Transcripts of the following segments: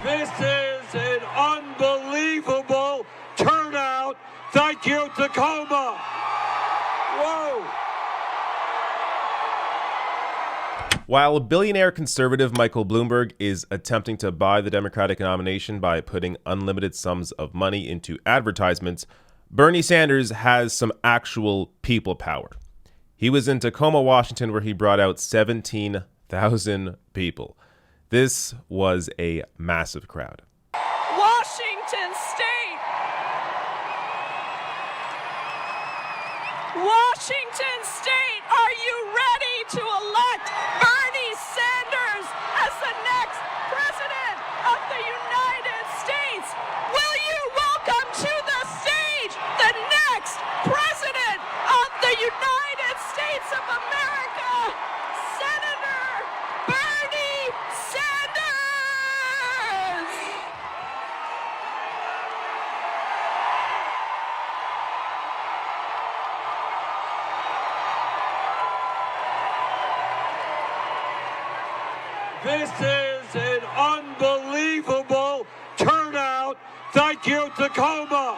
This is an unbelievable turnout. Thank you, Tacoma. Whoa. While billionaire conservative Michael Bloomberg is attempting to buy the Democratic nomination by putting unlimited sums of money into advertisements, Bernie Sanders has some actual people power. He was in Tacoma, Washington, where he brought out 17,000 people. This was a massive crowd. Washington State. Washington State, are you ready to elect Bernie Sanders as the next president of the United States? Will you welcome to the stage the next president of the United States of America, Senator Bernie Sanders? This is an unbelievable turnout. Thank you, Tacoma.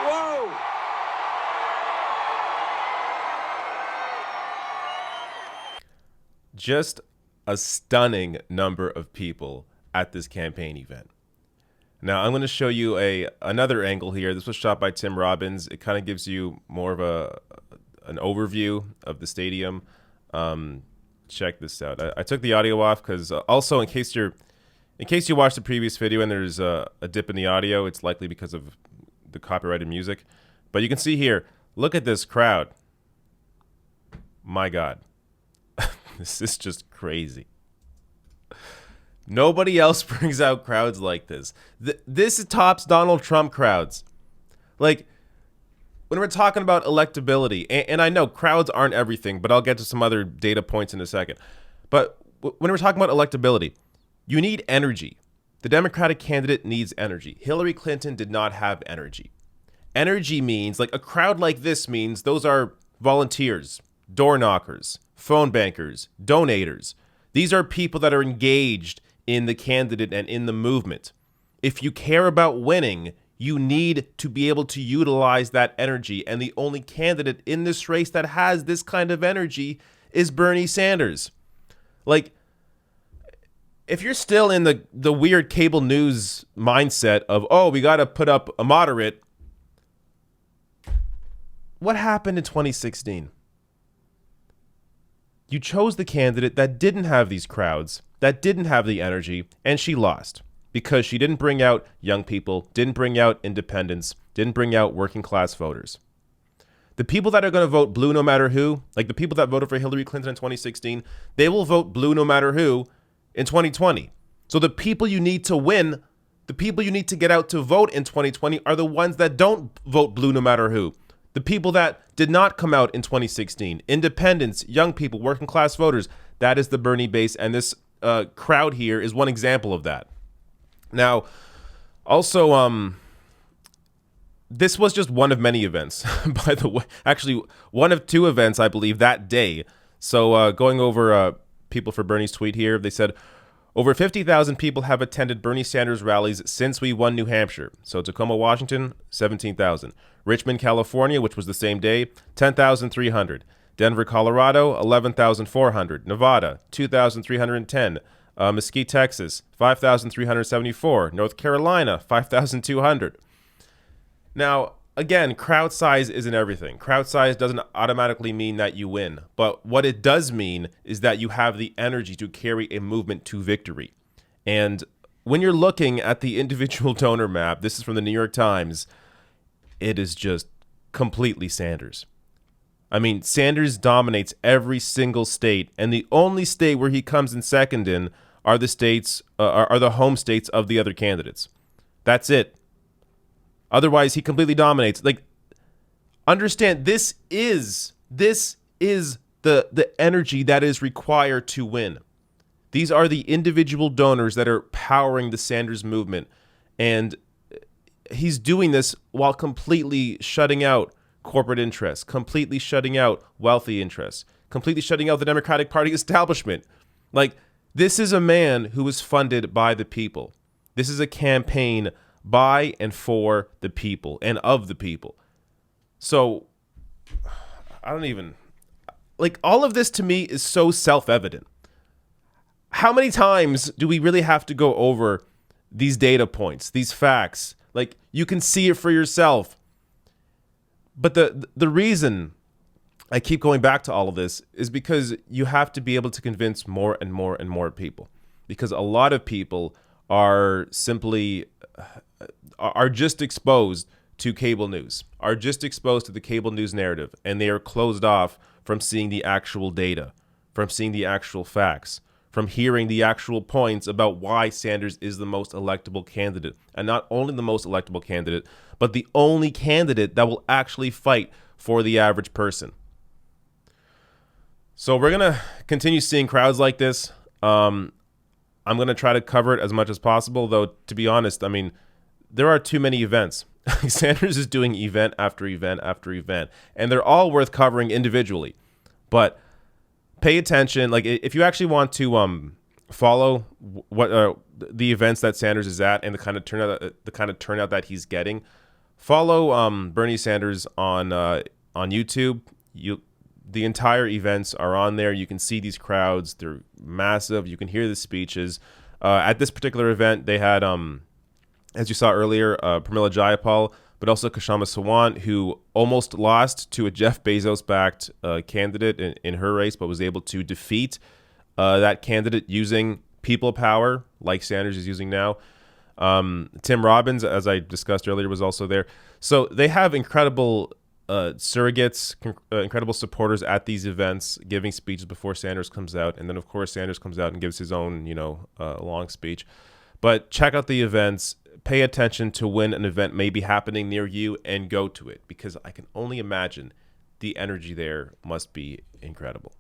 Whoa. Just a stunning number of people at this campaign event. Now, I'm going to show you another angle here. This was shot by Tim Robbins. It kind of gives you more of an overview of the stadium. Check this out. I took the audio off because also in case you watched the previous video and there's a dip in the audio, it's likely because of the copyrighted music. But you can see here, look at this crowd. My God. This is just crazy. Nobody else brings out crowds like this. This tops Donald Trump crowds. Like, when we're talking about electability, and I know crowds aren't everything, but I'll get to some other data points in a second. But when we're talking about electability, you need energy. The Democratic candidate needs energy. Hillary Clinton did not have energy. Energy means, like a crowd like this means those are volunteers, door knockers, phone bankers, donators. These are people that are engaged in the candidate and in the movement. If you care about winning, you need to be able to utilize that energy. And the only candidate in this race that has this kind of energy is Bernie Sanders. Like, if you're still in the weird cable news mindset of, oh, we got to put up a moderate, what happened in 2016? You chose the candidate that didn't have these crowds, that didn't have the energy, and she lost. Because she didn't bring out young people, didn't bring out independents, didn't bring out working class voters. The people that are going to vote blue no matter who, like the people that voted for Hillary Clinton in 2016, they will vote blue no matter who in 2020. So the people you need to win, the people you need to get out to vote in 2020 are the ones that don't vote blue no matter who. The people that did not come out in 2016, independents, young people, working class voters, that is the Bernie base. And this crowd here is one example of that. Now, also, this was just one of many events, by the way. Actually, one of two events, I believe, that day. So going over people for Bernie's tweet here, they said, over 50,000 people have attended Bernie Sanders rallies since we won New Hampshire. So Tacoma, Washington, 17,000. Richmond, California, which was the same day, 10,300. Denver, Colorado, 11,400. Nevada, 2,310. Mesquite, Texas, 5,374. North Carolina, 5,200. Now, again, crowd size isn't everything. Crowd size doesn't automatically mean that you win. But what it does mean is that you have the energy to carry a movement to victory. And when you're looking at the individual donor map, this is from the New York Times, it is just completely Sanders. I mean, Sanders dominates every single state, and the only state where he comes in second in are the states, are the home states of the other candidates. That's it. Otherwise, he completely dominates. Like, understand, this is the energy that is required to win. These are the individual donors that are powering the Sanders movement, and he's doing this while completely shutting out corporate interests, completely shutting out wealthy interests, completely shutting out the Democratic Party establishment. Like, this is a man who is funded by the people. This is a campaign by and for the people and of the people. So I don't even, like, all of this to me is so self-evident. How many times do we really have to go over these data points, these facts? Like, you can see it for yourself. But the reason I keep going back to all of this is because you have to be able to convince more and more and more people. Because a lot of people are simply are just exposed to cable news, are just exposed to the cable news narrative, and they are closed off from seeing the actual data, from seeing the actual facts, from hearing the actual points about why Sanders is the most electable candidate. And not only the most electable candidate, but the only candidate that will actually fight for the average person. So we're going to continue seeing crowds like this. I'm going to try to cover it as much as possible, though, to be honest, I mean, there are too many events. Sanders is doing event after event after event, and they're all worth covering individually. But pay attention. Like, if you actually want to follow what the events that Sanders is at and the kind of turnout that he's getting, follow Bernie Sanders on YouTube. The entire events are on there. You can see these crowds. They're massive. You can hear the speeches. At this particular event, they had, as you saw earlier, Pramila Jayapal, but also Kshama Sawant, who almost lost to a Jeff Bezos-backed candidate in her race, but was able to defeat that candidate using people power, like Sanders is using now. Tim Robbins, as I discussed earlier, was also there. So they have incredible surrogates, incredible supporters at these events, giving speeches before Sanders comes out. And then, of course, Sanders comes out and gives his own, long speech. But check out the events. Pay attention to when an event may be happening near you and go to it, because I can only imagine the energy there must be incredible.